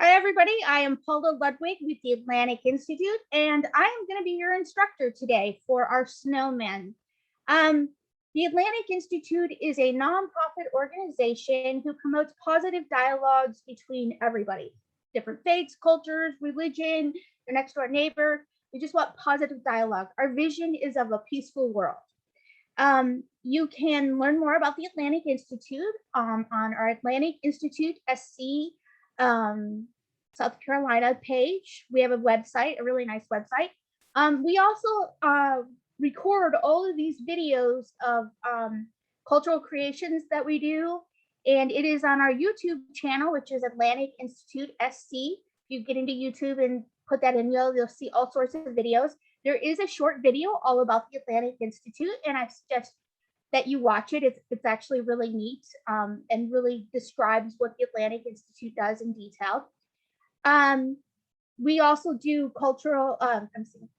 Hi, everybody. I am Paula Ludwig with the Atlantic Institute, and I am going to be your instructor today for our snowmen. The Atlantic Institute is a nonprofit organization who promotes positive dialogues between everybody, different faiths, cultures, religion, your next door neighbor. We just want positive dialogue. Our vision is of a peaceful world. You can learn more about the Atlantic Institute on our Atlantic Institute SC South Carolina page. We have a website, a really nice website. We also record all of these videos of cultural creations that we do, and it is on our YouTube channel, which is Atlantic Institute SC. If you get into YouTube and put that in, you'll see all sorts of videos. There is a short video all about the Atlantic Institute, and I suggest that you watch it. It's actually really neat and really describes what the Atlantic Institute does in detail. We also do cultural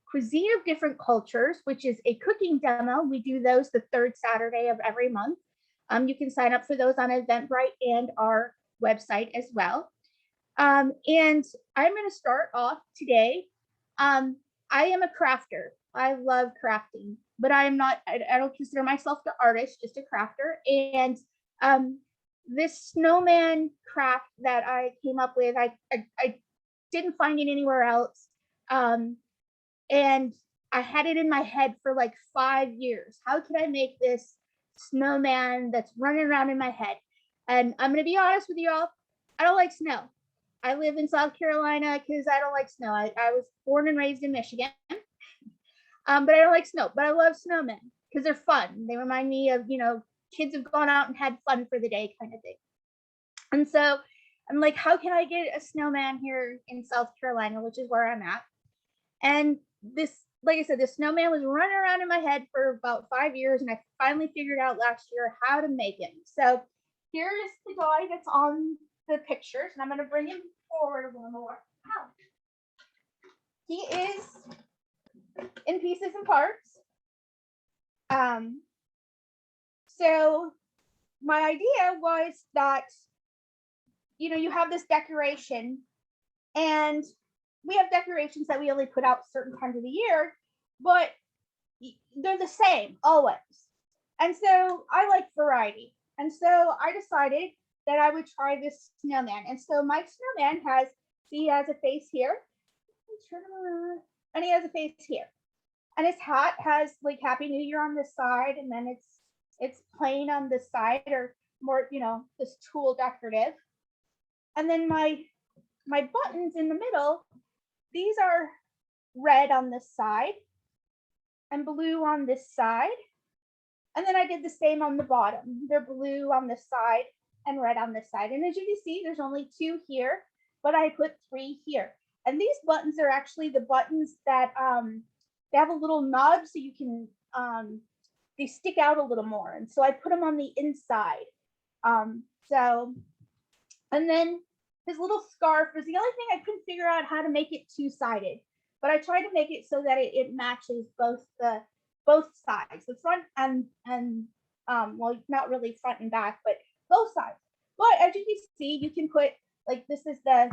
cuisine of different cultures, which is a cooking demo. We do those the third Saturday of every month. You can sign up for those on Eventbrite and our website as well. And I'm going to start off today. I am a crafter. I love crafting, but I don't consider myself the artist, just a crafter. And this snowman craft that I came up with, I didn't find it anywhere else. And I had it in my head for like 5 years. How could I make this snowman that's running around in my head? And I'm going to be honest with you all, I don't like snow. I live in South Carolina because I don't like snow. I was born and raised in Michigan, but I don't like snow. But I love snowmen because they're fun. They remind me of, kids have gone out and had fun for the day kind of thing. And so I'm like, how can I get a snowman here in South Carolina, which is where I'm at? And this, like I said, this snowman was running around in my head for about 5 years, and I finally figured out last year how to make him. So here is the guy that's on the pictures, and I'm going to bring him forward a little more. Ow. He is in pieces and parts. So my idea was that, you have this decoration, and we have decorations that we only put out certain times of the year, but they're the same always. And so I like variety. And so I decided that I would try this snowman. And so my snowman has a face here. Turn him around. And he has a face here. And his hat has like Happy New Year on this side, and then it's plain on this side, or more, this tulle decorative. And then my buttons in the middle, these are red on this side and blue on this side. And then I did the same on the bottom. They're blue on this side and red on this side. And as you can see, there's only 2 here, but I put 3 here. And these buttons are actually the buttons that they have a little knob, so you can they stick out a little more. And so I put them on the inside. And then his little scarf was the only thing I couldn't figure out how to make it 2-sided, but I tried to make it so that it matches both sides, the front and well, not really front and back, but both sides. But as you can see, you can put like this is the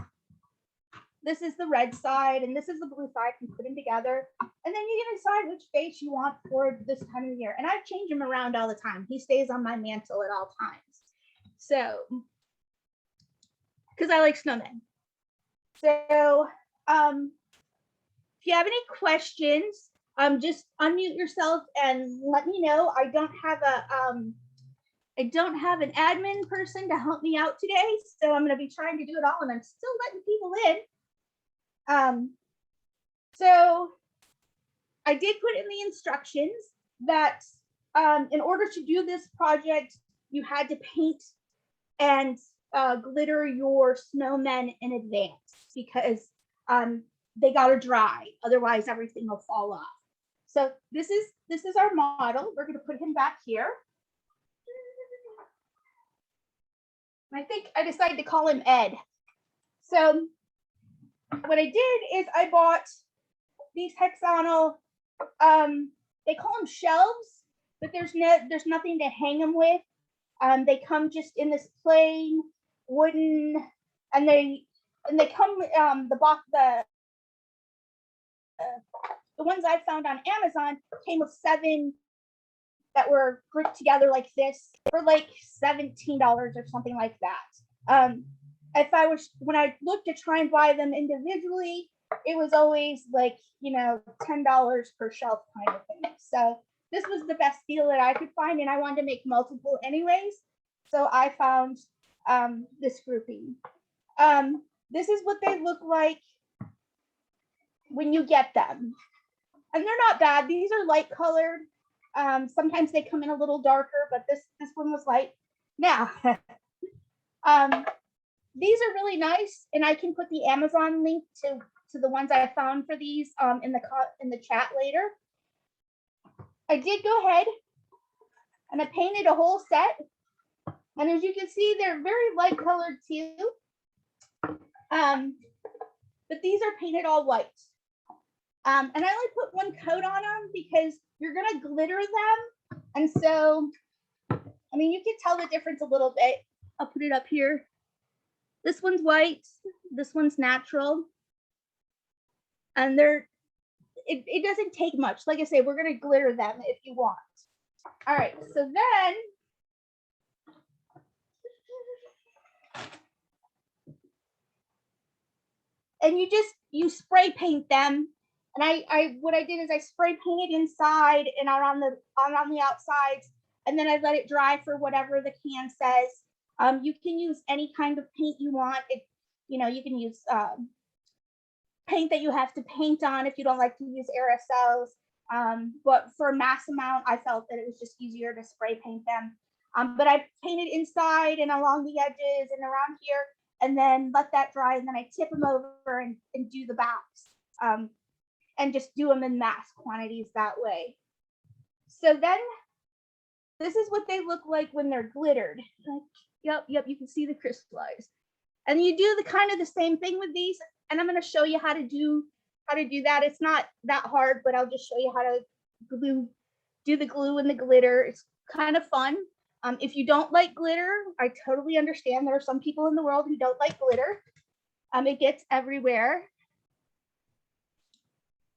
red side and this is the blue side, and put them together, and then you can decide which face you want for this time of year. And I change him around all the time. He stays on my mantle at all times. So because I like snowmen. So if you have any questions, just unmute yourself and let me know. I don't have an admin person to help me out today, so I'm going to be trying to do it all, and I'm still letting people in. So I did put in the instructions that in order to do this project, you had to paint and glitter your snowmen in advance, because they gotta dry, otherwise everything will fall off. So this is our model. We're gonna put him back here. I think I decided to call him Ed. So what I did is I bought these hexagonal, they call them shelves, but there's nothing to hang them with. They come just in this plain wooden, and they and they come the ones I found on Amazon came with 7 that were grouped together like this for like $17 or something like that. If I was, when I looked to try and buy them individually, it was always like, $10 per shelf kind of thing. So this was the best deal that I could find, and I wanted to make multiple anyways. So I found this grouping. This is what they look like when you get them. And they're not bad. These are light colored. Sometimes they come in a little darker, but this one was light. Now, these are really nice, and I can put the Amazon link to the ones I found for these in the chat later. I did go ahead and I painted a whole set, and as you can see, they're very light colored too. But these are painted all white. And I only put one coat on them because you're gonna glitter them. And so, I mean, you can tell the difference a little bit. I'll put it up here. This one's white, this one's natural. And it doesn't take much. Like I say, we're gonna glitter them if you want. All right, so then, and you spray paint them. And what I did is I spray painted inside and around the outsides, and then I let it dry for whatever the can says. You can use any kind of paint you want. You can use paint that you have to paint on if you don't like to use aerosols. But for mass amount, I felt that it was just easier to spray paint them. But I painted inside and along the edges and around here, and then let that dry, and then I tip them over and do the backs. And just do them in mass quantities that way. So then this is what they look like when they're glittered. Like, yep, you can see the crystallized. And you do the kind of the same thing with these, and I'm going to show you how to do that. It's not that hard, but I'll just show you how to do the glue and the glitter. It's kind of fun. If you don't like glitter, I totally understand. There are some people in the world who don't like glitter. It gets everywhere.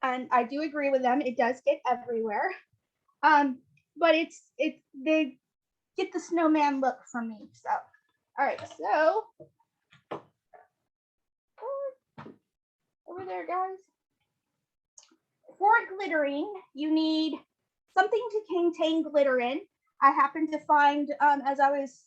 And I do agree with them. It does get everywhere. But they get the snowman look for me. So, all right. So over there, guys. For glittering, you need something to contain glitter in. I happened to find, as I was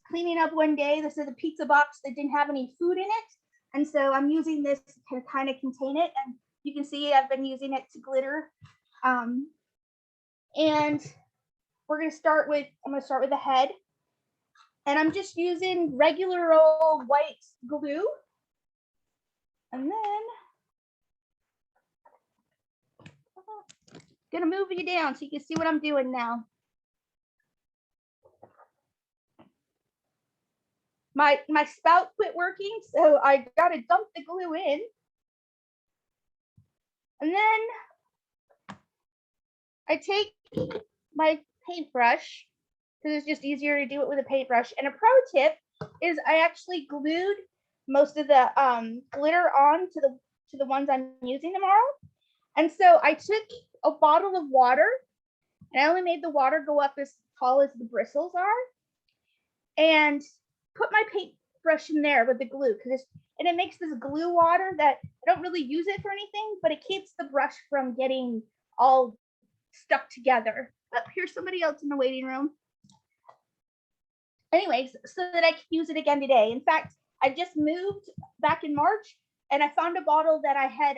cleaning up one day, this is a pizza box that didn't have any food in it. And so I'm using this to kind of contain it. And you can see I've been using it to glitter. And I'm going to start with the head. And I'm just using regular old white glue. And then I'm going to move you down so you can see what I'm doing now. My spout quit working, so I got to dump the glue in. And then I take my paintbrush, because it's just easier to do it with a paintbrush. And a pro tip is I actually glued most of the glitter on to the ones I'm using tomorrow. And so I took a bottle of water, and I only made the water go up as tall as the bristles are, and put my paintbrush in there with the glue, and it makes this glue water that I don't really use it for anything, but it keeps the brush from getting all stuck together. Oh, here's somebody else in the waiting room. Anyways, so that I can use it again today. In fact, I just moved back in March, and I found a bottle that I had,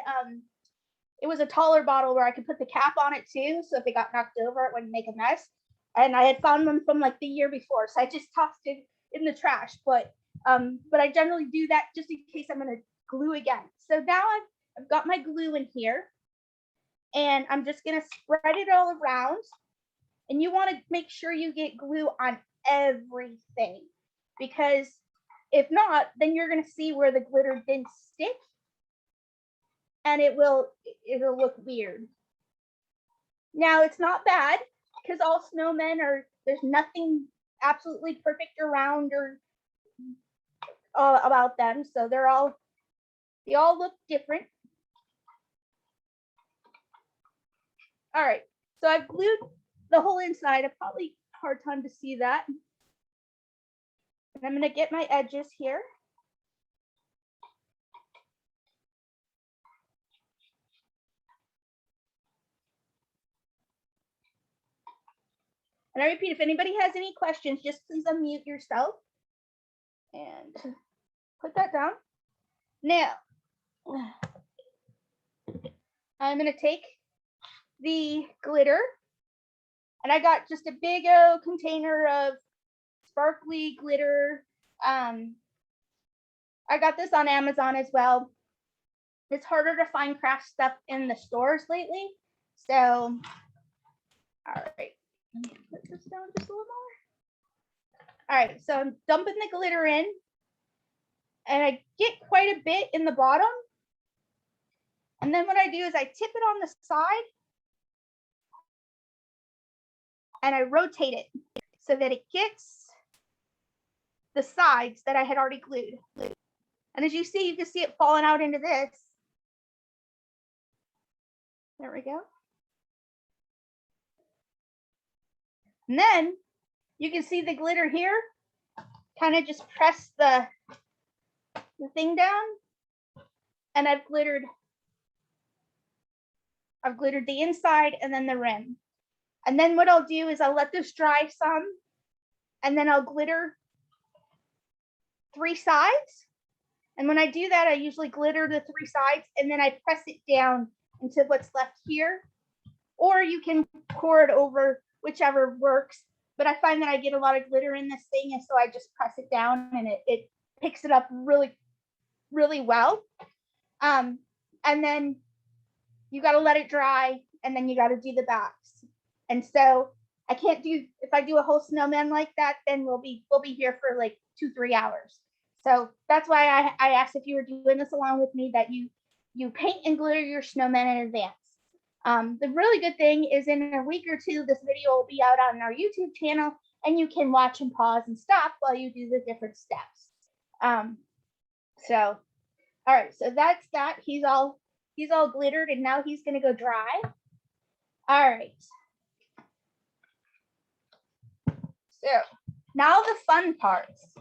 it was a taller bottle where I could put the cap on it too, so if it got knocked over, it wouldn't make a mess. And I had found them from like the year before, so I just tossed it in the trash. But I generally do that just in case I'm going to glue again. So now I've got my glue in here, and I'm just going to spread it all around. And you want to make sure you get glue on everything, because if not, then you're going to see where the glitter didn't stick, and it'll look weird. Now, it's not bad, because all snowmen there's nothing absolutely perfect around or about them, so they're all They all look different. All right, so I've glued the whole inside. I've probably hard time to see that. And I'm going to get my edges here. And I repeat, if anybody has any questions, just please unmute yourself and put that down. Now, I'm going to take the glitter, and I got just a big old container of sparkly glitter. I got this on Amazon as well. It's harder to find craft stuff in the stores lately. So, all right. Put this down just a little more. All right, so I'm dumping the glitter in, and I get quite a bit in the bottom. And then what I do is I tip it on the side and I rotate it so that it gets the sides that I had already glued. And as you can see it falling out into this. There we go. And then you can see the glitter here. Kind of just press the thing down, and I've glittered the inside and then the rim. And then what I'll do is I'll let this dry some, and then I'll glitter 3 sides. And when I do that, I usually glitter the 3 sides, and then I press it down into what's left here. Or you can pour it over, whichever works. But I find that I get a lot of glitter in this thing, and so I just press it down, and it picks it up really, really well. And then you got to let it dry, and then you got to do the backs. And so I can't do, if I do a whole snowman like that, then we'll be here for like 2-3 hours. So that's why I asked if you were doing this along with me, that you paint and glitter your snowmen in advance. The really good thing is in a week or 2, this video will be out on our YouTube channel, and you can watch and pause and stop while you do the different steps. So, all right, so that's that. He's all glittered, and now he's gonna go dry. All right. So now the fun parts.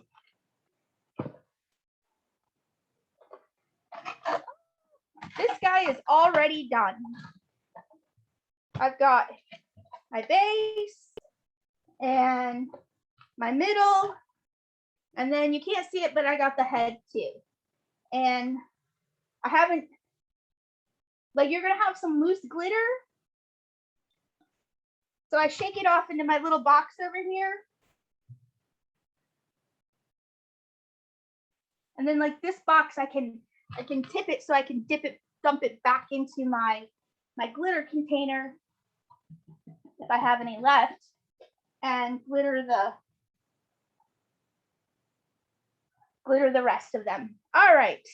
This guy is already done. I've got my base and my middle, and then you can't see it, but I got the head too. And I haven't, like, you're gonna have some loose glitter. So I shake it off into my little box over here. And then like this box, I can tip it so I can dump it back into my glitter container if I have any left, and glitter the rest of them. All right.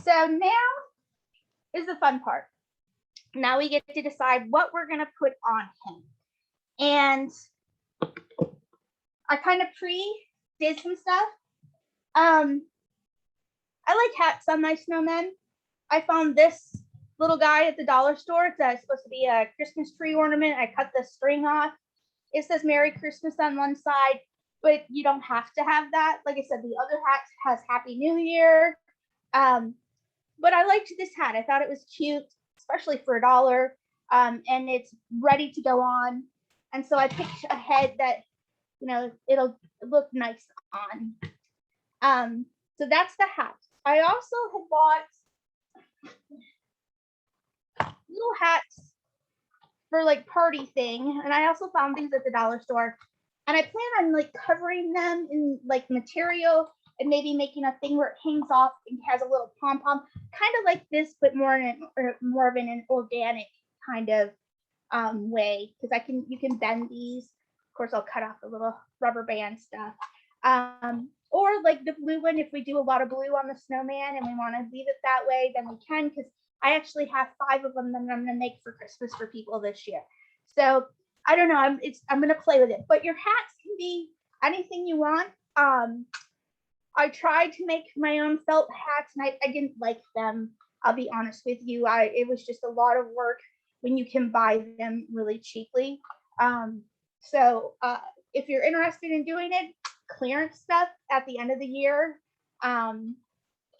So now is the fun part. Now we get to decide what we're gonna put on him. And I kind of did some stuff. I like hats on my snowmen. I found this little guy at the dollar store. It's supposed to be a Christmas tree ornament. I cut the string off. It says Merry Christmas on one side, but you don't have to have that. Like I said, the other hat has Happy New Year. But I liked this hat. I thought it was cute, especially for $1. And it's ready to go on. And so I picked a head that, it'll look nice on. So that's the hat. I also have bought little hats for like party thing. And I also found these at the dollar store. And I plan on like covering them in like material and maybe making a thing where it hangs off and has a little pom-pom, kind of like this, but more of an organic kind of way, because you can bend these. Of course, I'll cut off the little rubber band stuff. Or like the blue one, if we do a lot of blue on the snowman and we want to leave it that way, then we can, because I actually have 5 of them that I'm going to make for Christmas for people this year. So I don't know, I'm going to play with it. But your hats can be anything you want. I tried to make my own felt hats, and I didn't like them. I'll be honest with you. It was just a lot of work when you can buy them really cheaply. So if you're interested in doing it, clearance stuff at the end of the year. Um,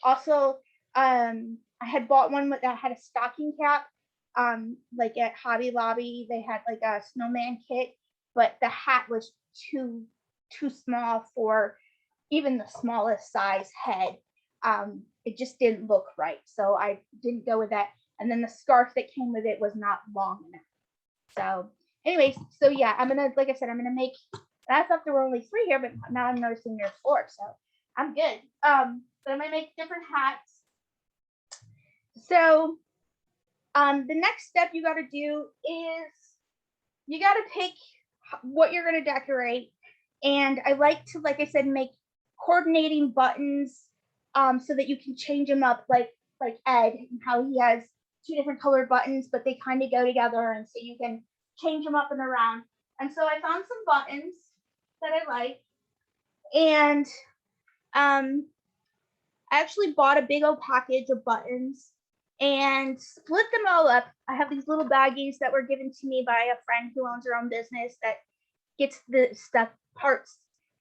Also, I had bought one that had a stocking cap. Like at Hobby Lobby, they had like a snowman kit, but the hat was too small for even the smallest size head. It just didn't look right, so I didn't go with that. And then the scarf that came with it was not long enough. So, anyways, so yeah, I'm gonna, like I said, I'm gonna make. I thought there were only 3 here, but now I'm noticing there's 4, so I'm good. But I'm gonna make different hats. So, the next step you got to do is you got to pick what you're gonna decorate, and I like to, like I said, make coordinating buttons, so that you can change them up, like Ed, and how he has 2 different colored buttons, but they kind of go together, and so you can change them up and around. And so I found some buttons that I like, and I actually bought a big old package of buttons and split them all up. I have these little baggies that were given to me by a friend who owns her own business that gets the stuff parts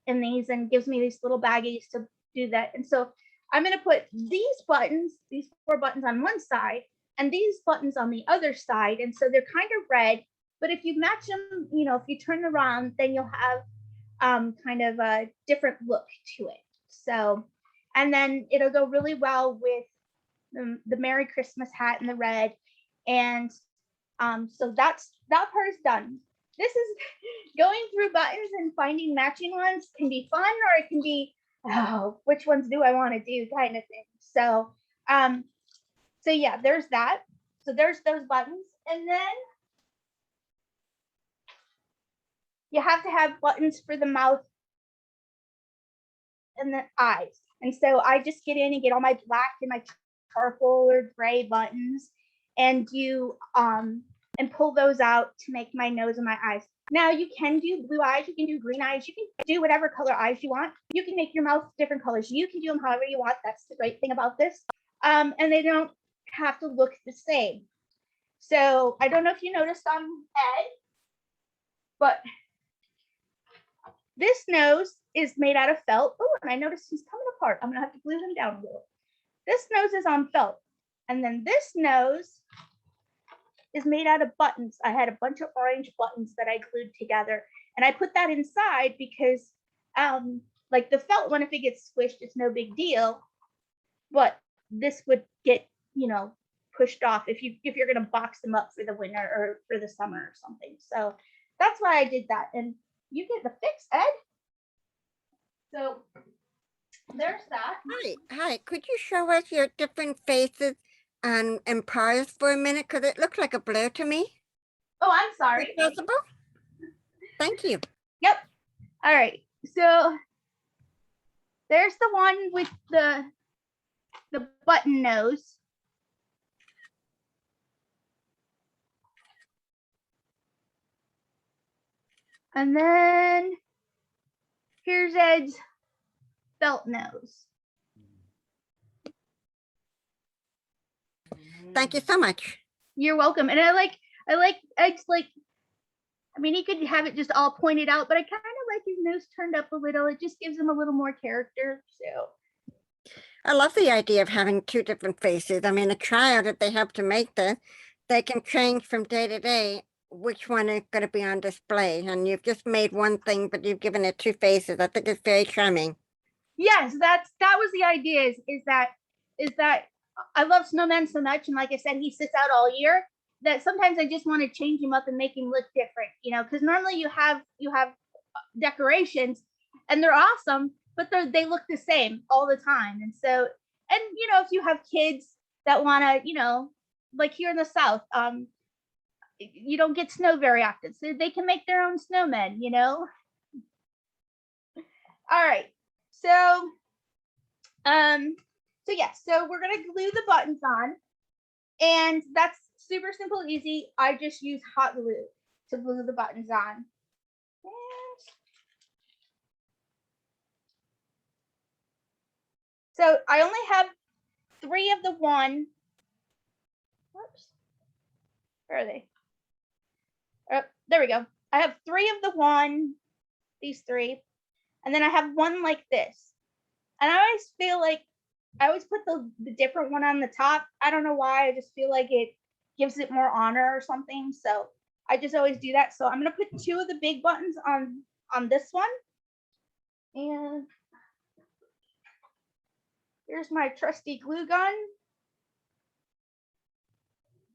in these and gives me these little baggies to do that. And so I'm going to put these buttons, these 4 buttons on one side, and these buttons on the other side. And so they're kind of red, but if you match them, if you turn around, then you'll have kind of a different look to it. So, and then it'll go really well with the Merry Christmas hat in the red. And so that part is done. This is going through buttons and finding matching ones can be fun, or it can be, oh, which ones do I want to do kind of thing. So, so yeah, there's that. So there's those buttons. And then you have to have buttons for the mouth and the eyes. And so I just get in and get all my black and my charcoal or gray buttons and do and pull those out to make my nose and my eyes. Now you can do blue eyes, you can do green eyes, you can do whatever color eyes you want. You can make your mouth different colors. You can do them however you want. That's the great thing about this. And they don't have to look the same. So I don't know if you noticed on Ed, but this nose is made out of felt. Oh, and I noticed he's coming apart. I'm gonna have to glue him down a little. This nose is on felt. And then this nose is made out of buttons. I had a bunch of orange buttons that I glued together. And I put that inside because like the felt one, if it gets squished, it's no big deal. But this would get, pushed off if you're gonna box them up for the winter or for the summer or something. So that's why I did that. And you get the fix, Ed. So there's that. Hi. Could you show us your different faces and empires for a minute? Because it looks like a blur to me. Oh, I'm sorry. Is it possible? Thank you. Yep. All right. So there's the one with the button nose. And then here's Ed's felt nose. Thank you so much. You're welcome. And I like Ed's, like, I mean, he could have it just all pointed out, but I kind of like his nose turned up a little. It just gives him a little more character. So I love the idea of having 2 different faces. I mean, the child, if they help to make this, they can change from day to day which one is going to be on display. And you've just made one thing, but you've given it 2 faces. I think it's very charming. yes, that was the idea. Is that I love snowmen so much, and like I said, he sits out all year, that sometimes I just want to change him up and make him look different. Because normally you have decorations, and they're awesome, but they look the same all the time. And so, and if you have kids that want to, like here in the South, you don't get snow very often, so they can make their own snowmen. All right, so so we're gonna glue the buttons on, and that's super simple, easy. I just use hot glue to glue the buttons on. So I only have 3 of the one. Whoops. Where are they? Oh, there we go. I have 3 of the one, these 3, and then I have one like this. And I always feel like I always put the different one on the top. I don't know why. I just feel like it gives it more honor or something. So I just always do that. So I'm gonna put 2 of the big buttons on this one. And here's my trusty glue gun.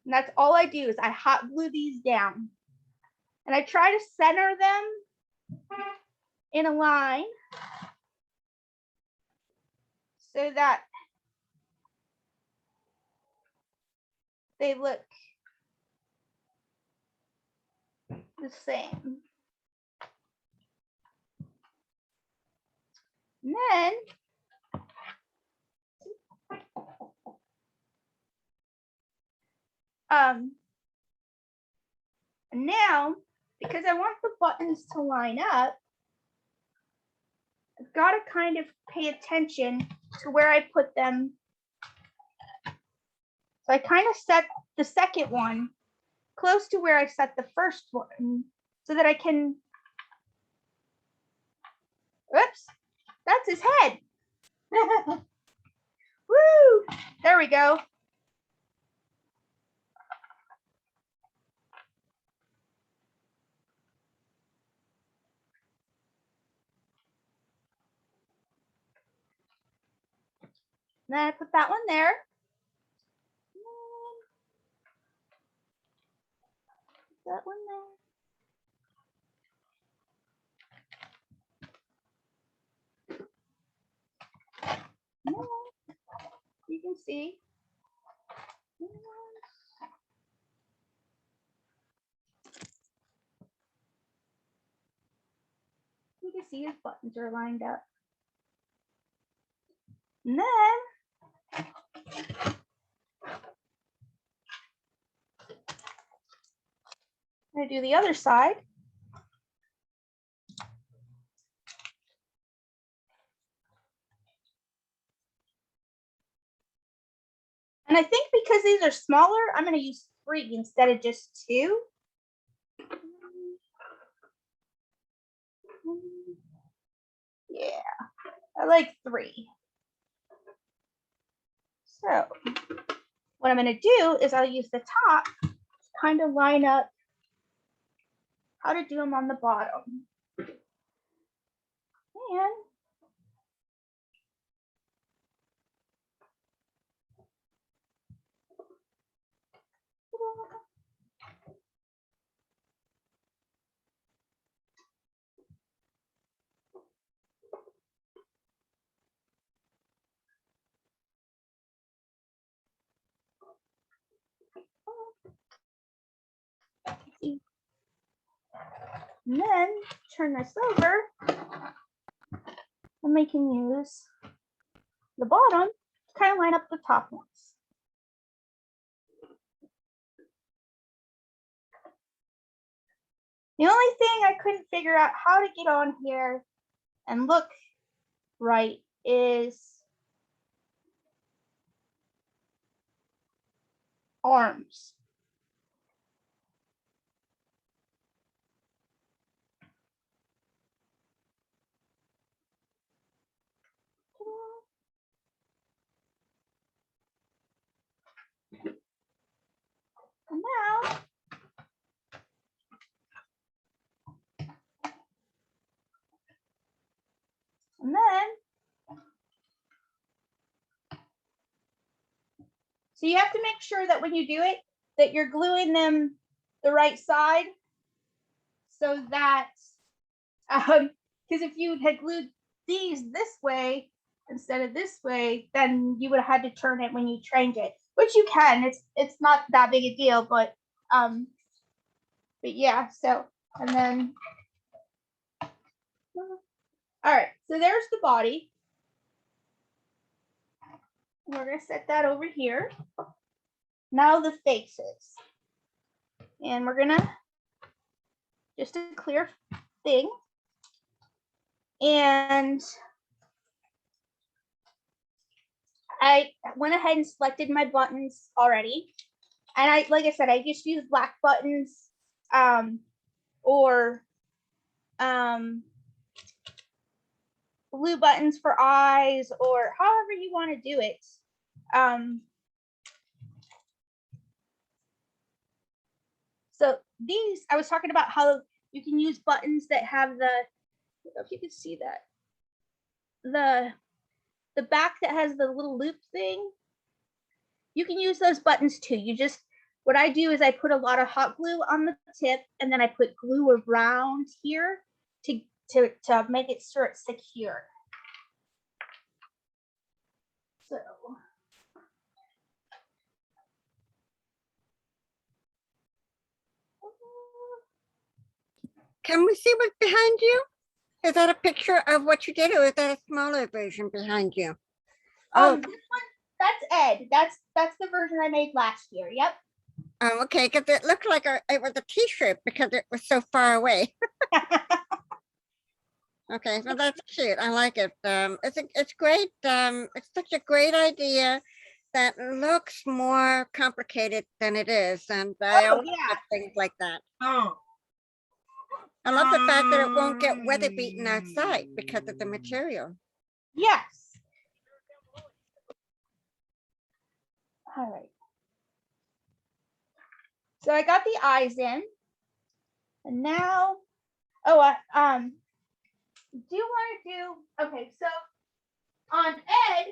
And that's all I do is I hot glue these down. And I try to center them in a line so that they look the same. And then now, because I want the buttons to line up, I've got to kind of pay attention to where I put them. So I kind of set the second one close to where I set the first one so that I can, oops, that's his head. Woo, there we go. And then I put that one there. That one there. You can see. You can see his buttons are lined up. And then I'm going to do the other side. And I think because these are smaller, I'm going to use 3 instead of just 2. Yeah, I like 3. So what I'm going to do is I'll use the top to kind of line up how to do them on the bottom. And then turn this over and we can use the bottom to kind of line up the top ones. The only thing I couldn't figure out how to get on here and look right is arms. And now and then so you have to make sure that when you do it that you're gluing them the right side so that because if you had glued these this way instead of this way, then you would have had to turn it when you change it, which you can. It's not that big a deal, but yeah. So and then all right, so there's the body. We're gonna set that over here. Now the faces, and we're gonna just a clear thing, and I went ahead and selected my buttons already. And like I said, I just use black buttons, or blue buttons for eyes, or however you want to do it. So these, I was talking about how you can use buttons that have the, I don't know if you can see that, the back that has the little loop thing. You can use those buttons too. You just, what I do is I put a lot of hot glue on the tip, and then I put glue around here to make it sure it's secure. So Can we see what's behind you? Is that a picture of what you did, or is that a smaller version behind you? Oh, this one, that's Ed. That's the version I made last year. Yep. okay, because it looked like it was a t-shirt because it was so far away. Okay, well, that's cute. I like it. It's great. It's such a great idea that looks more complicated than it is, and I Oh always yeah. love things like that. I love the fact that it won't get weather beaten outside because of the material. Yes. All right. So I got the eyes in, and now, oh, do you want to do, okay, so on Ed,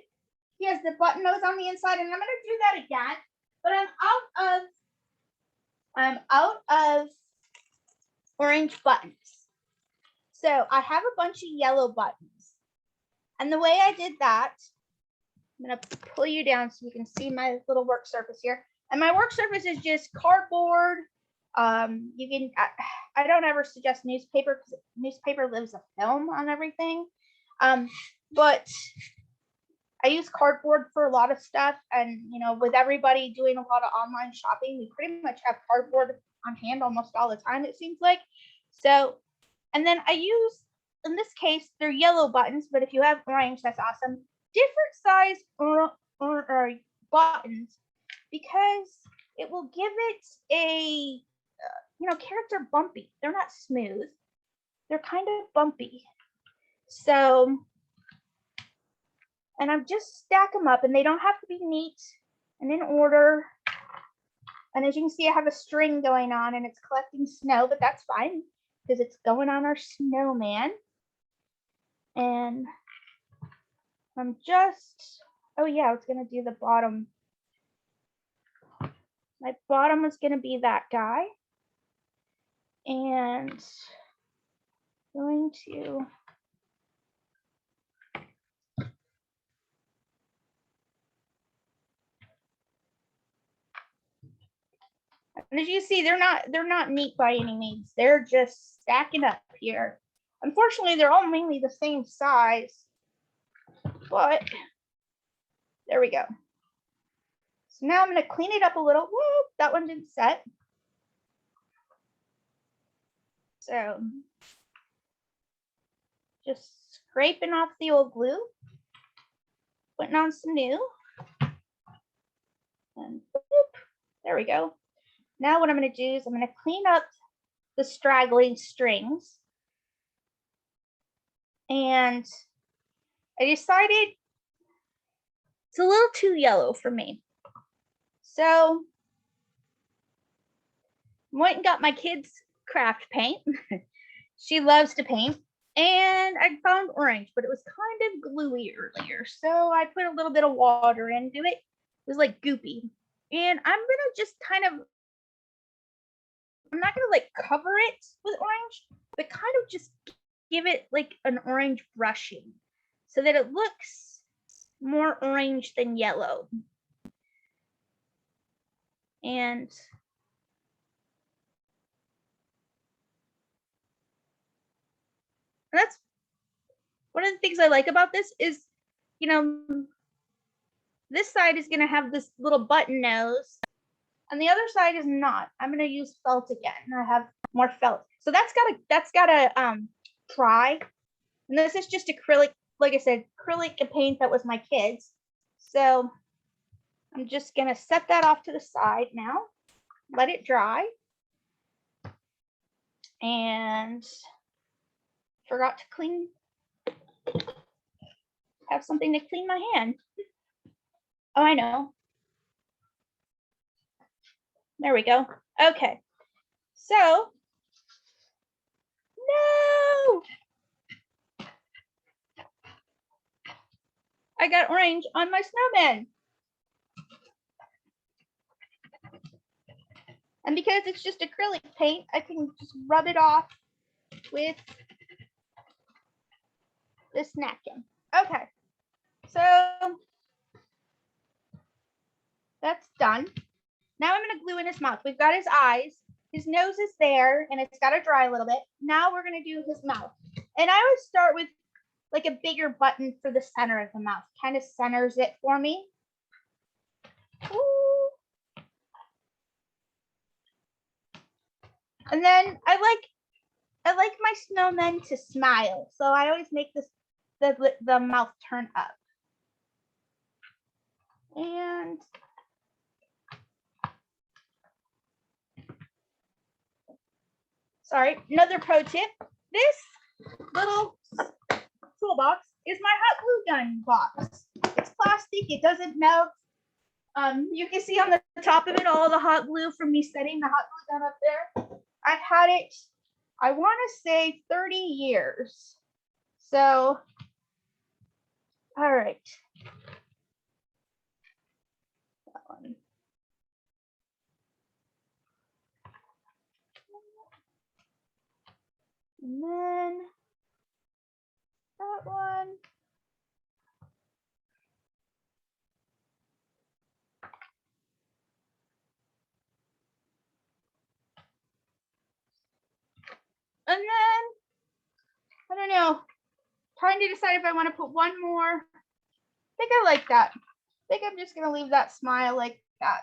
he has the button nose on the inside, and I'm going to do that again, but I'm out of orange buttons. So I have a bunch of yellow buttons. And the way I did that, I'm going to pull you down so you can see my little work surface here. And my work surface is just cardboard. You can, I don't ever suggest newspaper, because newspaper lives a film on everything. But I use cardboard for a lot of stuff. And, you know, with everybody doing a lot of online shopping, we pretty much have cardboard on hand almost all the time, it seems like. So, and then I use, in this case, they're yellow buttons, but if you have orange, that's awesome. Different size or buttons, because it will give it a, character bumpy. They're not smooth. They're kind of bumpy. So, and I just stack them up, and they don't have to be neat and in order. And as you can see, I have a string going on, and it's collecting snow, but that's fine because it's going on our snowman. And I'm just, oh yeah, I was gonna do the bottom. My bottom is gonna be that guy. And going to, and as you see, they're not neat by any means. They're just stacking up here. Unfortunately, they're all mainly the same size, but there we go. So now I'm going to clean it up a little. Whoa, that one didn't set. So just scraping off the old glue, putting on some new, and boop, there we go. Now what I'm going to do is I'm going to clean up the straggling strings. And I decided it's a little too yellow for me. So I went and got my kids' craft paint. She loves to paint. And I found orange, but it was kind of gluey earlier. So I put a little bit of water into it. It was like goopy. And I'm going to just kind of, I'm not going to like cover it with orange, but kind of just give it like an orange brushing so that it looks more orange than yellow. And that's one of the things I like about this is, this side is going to have this little button nose and the other side is not. I'm going to use felt again. I have more felt. So that's gotta dry. And this is just acrylic, like I said, acrylic paint that was my kids. So I'm just gonna set that off to the side now, let it dry. And forgot to have something to clean my hand. Oh, I know. There we go. Okay. So, no! I got orange on my snowman. And because it's just acrylic paint, I can just rub it off with this napkin. Okay. So, that's done. Now I'm going to glue in his mouth. We've got his eyes. His nose is there, and it's got to dry a little bit. Now we're going to do his mouth. And I always start with like a bigger button for the center of the mouth. Kind of centers it for me. Ooh. And then I like my snowmen to smile. So I always make the mouth turn up. And sorry, another pro tip. This little toolbox is my hot glue gun box. It's plastic, it doesn't melt. You can see on the top of it all the hot glue from me setting the hot glue gun up there. I've had it, I want to say 30 years. So, all right. That one. And then that one. And then, I don't know, trying to decide if I want to put one more. I think I like that. I think I'm just going to leave that smile like that.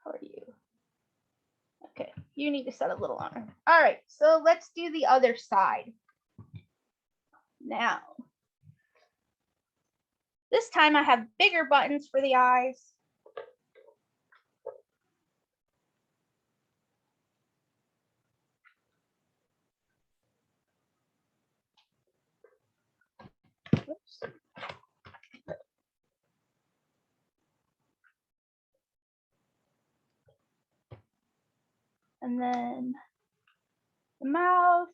How are you? Okay, you need to set a little on her. All right, so let's do the other side. Now, this time I have bigger buttons for the eyes. Oops. And then the mouth.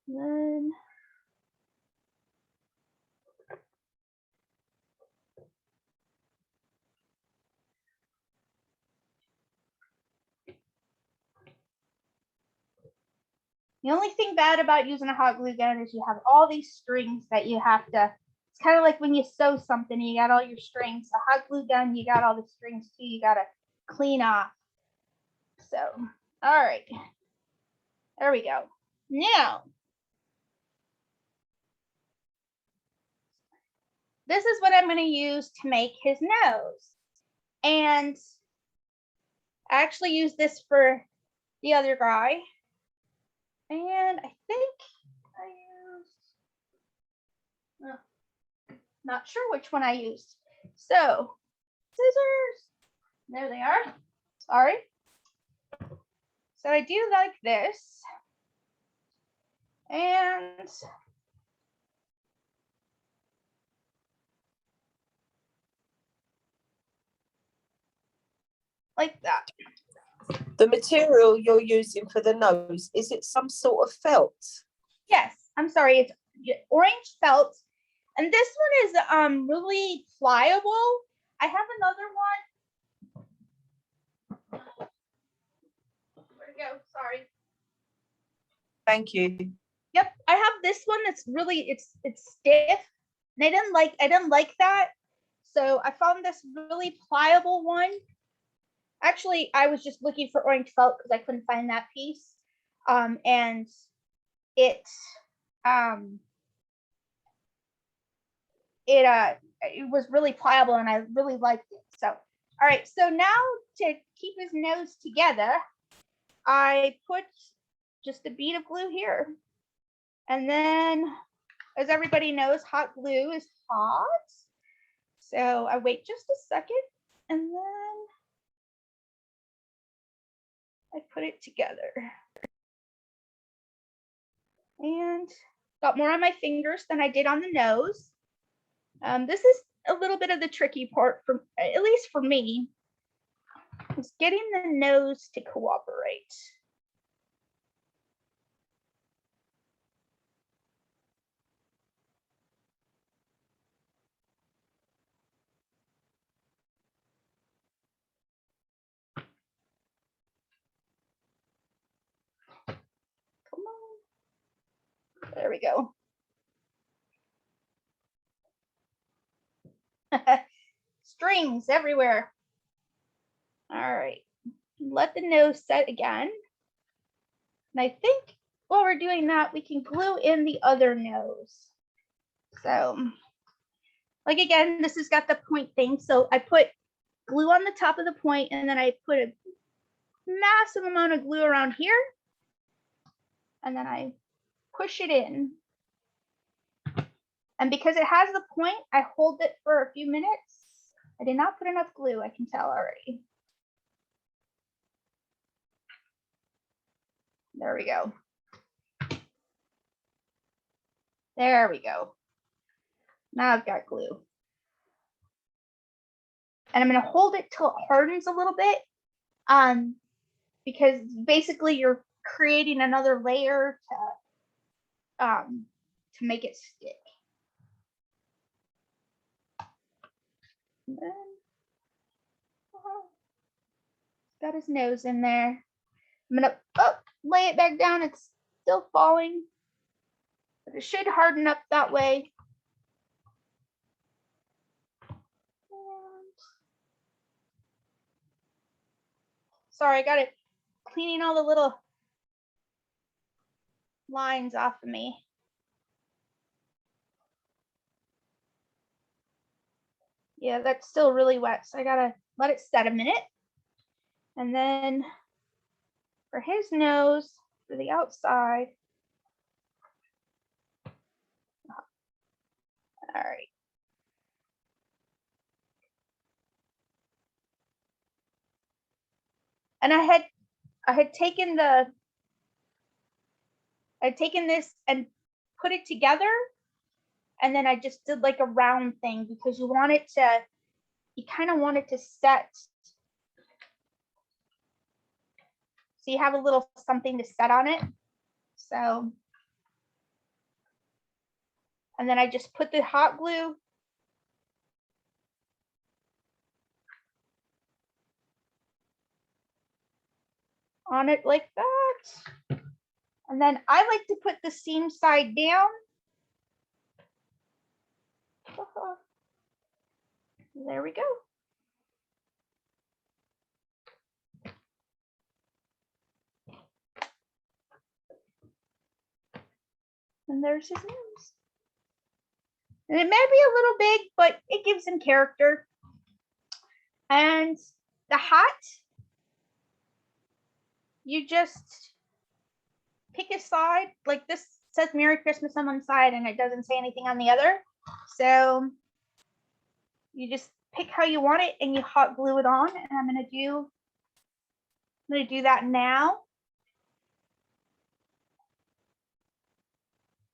And then the only thing bad about using a hot glue gun is you have all these strings that you have to, it's kind of like when you sew something, you got all your strings. A hot glue gun, you got all the strings too, you got to clean off. So, all right, there we go. Now, this is what I'm going to use to make his nose. And I actually use this for the other guy. And I think I used, not sure which one I used. So, scissors. There they are. Sorry. So I do like this. And like that. The material you're using for the nose, is it some sort of felt? Yes, I'm sorry, it's orange felt. And this one is really pliable. I have another one. Where'd it go? Sorry. Thank you. Yep, I have this one that's really it's stiff. And I didn't like that. So I found this really pliable one. Actually, I was just looking for orange felt because I couldn't find that piece. And it it was really pliable and I really liked it. So, all right. So now to keep his nose together, I put just a bead of glue here. And then, as everybody knows, hot glue is hot. So I wait just a second and then I put it together. And got more on my fingers than I did on the nose. This is a little bit of the tricky part, for at least for me, is getting the nose to cooperate. Come on. There we go. Strings everywhere. All right. Let the nose set again. And I think while we're doing that, we can glue in the other nose. So, like again, this has got the point thing. So I put glue on the top of the point and then I put a massive amount of glue around here. And then I push it in. And because it has the point, I hold it for a few minutes. I did not put enough glue, I can tell already. There we go. There we go. Now I've got glue. And I'm going to hold it till it hardens a little bit, because basically you're creating another layer to make it stick. And then, got his nose in there. I'm going to lay it back down. It's still falling, but it should harden up that way. Sorry, I got it cleaning all the little lines off of me. Yeah, that's still really wet, so I gotta let it set a minute. And then for his nose, for the outside. All right. And I had taken this and put it together, and then I just did like a round thing because you kind of want it to set. So you have a little something to set on it. So, and then I just put the hot glue on it like that. And then I like to put the seam side down. There we go. And there's his nose. And it may be a little big, but it gives him character. And the hat, you just pick a side. Like this says Merry Christmas on one side and it doesn't say anything on the other. So you just pick how you want it and you hot glue it on. And I'm gonna do that now.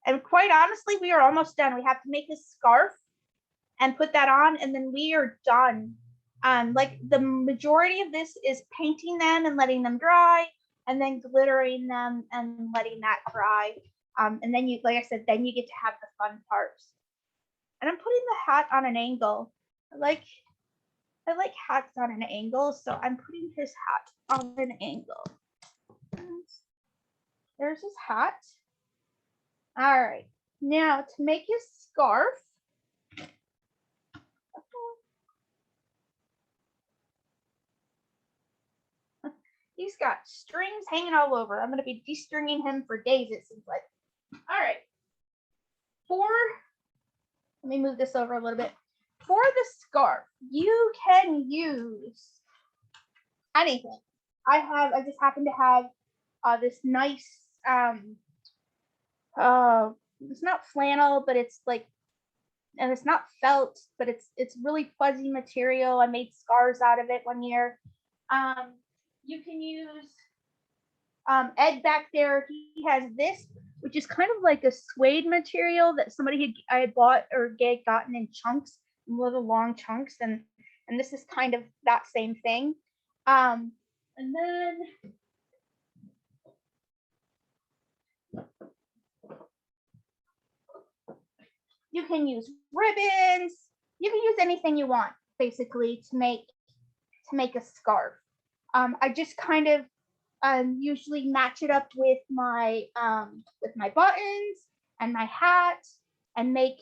And quite honestly, we are almost done. We have to make this scarf and put that on, and then we are done. Like the majority of this is painting them and letting them dry, and then glittering them and letting that dry. And then you, like I said, then you get to have the fun parts. And I'm putting the hat on an angle. I like hats on an angle, so I'm putting his hat on an angle. And there's his hat. All right, now to make his scarf, he's got strings hanging all over. I'm going to be de-stringing him for days, it seems like. All right, let me move this over a little bit. For the scarf, you can use anything. I just happen to have this nice it's not flannel, but it's like, and it's not felt, but it's really fuzzy material. I made scarves out of it one year. You can use Ed back there. He has this, which is kind of like a suede material that I had bought or gotten in chunks, little long chunks, and this is kind of that same thing. And then you can use ribbons. You can use anything you want, basically, to make a scarf. I just kind of usually match it up with my buttons and my hat, and make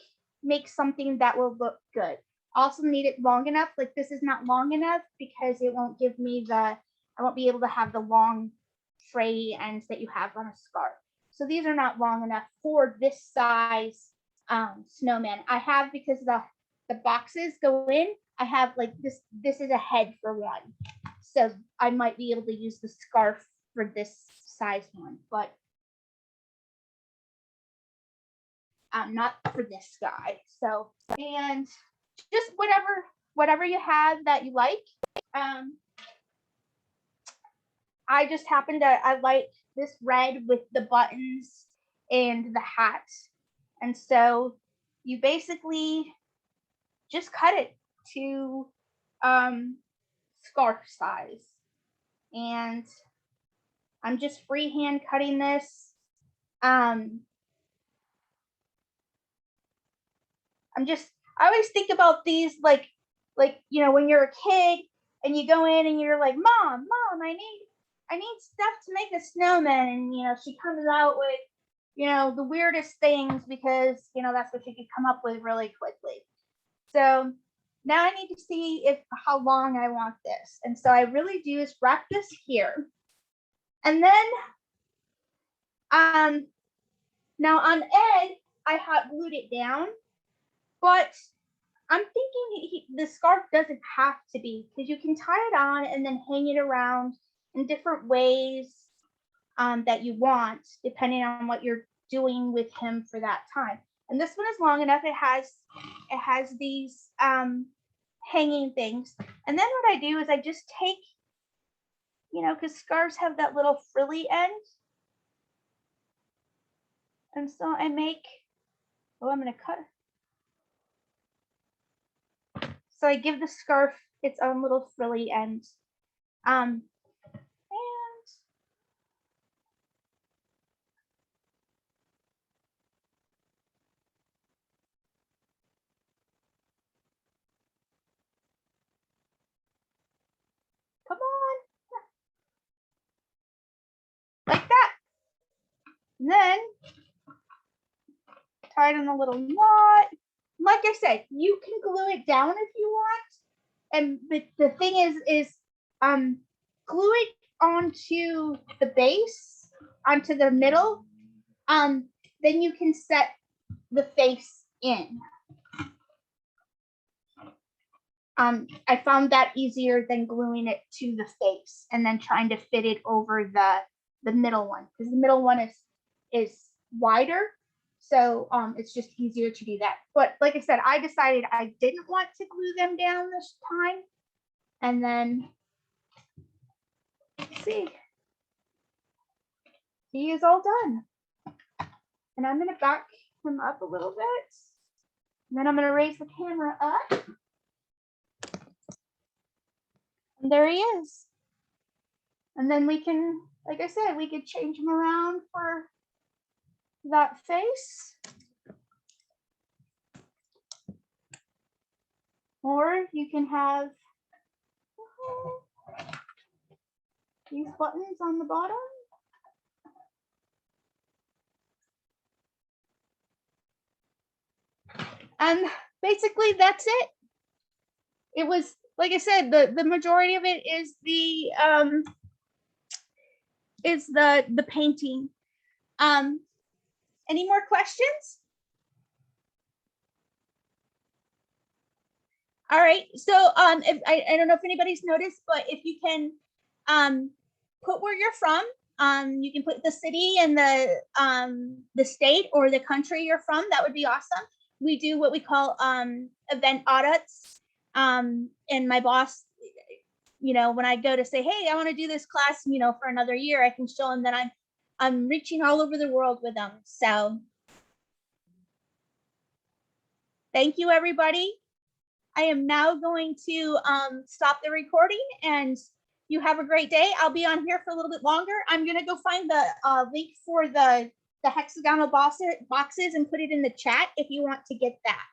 something that will look good. Also need it long enough. Like, this is not long enough because it won't give me I won't be able to have the long fray ends that you have on a scarf. So these are not long enough for this size snowman. I have, because the boxes go in, I have like this is a head for one. So I might be able to use the scarf for this size one, but not for this guy. So, and just whatever you have that you like. I just happen to, I like this red with the buttons and the hat. And so you basically just cut it to scarf size. And I'm just freehand cutting this. I always think about these like, you know, when you're a kid and you go in and you're like, Mom, I need stuff to make a snowman. And, you know, she comes out with, you know, the weirdest things because, you know, that's what she could come up with really quickly. So now I need to see how long I want this. And so I really do is wrap this here. And then, now on Ed, I hot glued it down, but I'm thinking the scarf doesn't have to be, because you can tie it on and then hang it around in different ways that you want, depending on what you're doing with him for that time. And this one is long enough. It has these hanging things. And then what I do is I just take, you know, because scarves have that little frilly end. And so I make, I'm going to cut. So I give the scarf its own little frilly end. And come on. Like that. And then tie it in a little knot. Like I said, you can glue it down if you want. And the thing is glue it onto the base, onto the middle. Then you can set the face in. I found that easier than gluing it to the face and then trying to fit it over the middle one, because the middle one is wider. So it's just easier to do that. But like I said, I decided I didn't want to glue them down this time. And then, let's see, he is all done. And I'm going to back him up a little bit. And then I'm going to raise the camera up. And there he is. And then we can, like I said, we could change him around for that face. Or you can have these buttons on the bottom. And basically that's it. It was, like I said, the majority of it is the painting. Any more questions? All right. So if I don't know if anybody's noticed, but if you can put where you're from, you can put the city and the state or the country you're from. That would be awesome. We do what we call event audits. And my boss, you know, when I go to say, hey, I want to do this class, you know, for another year, I can show them that I'm reaching all over the world with them. So thank you, everybody. I am now going to stop the recording, and you have a great day. I'll be on here for a little bit longer. I'm going to go find the link for the hexagonal boxes and put it in the chat if you want to get that.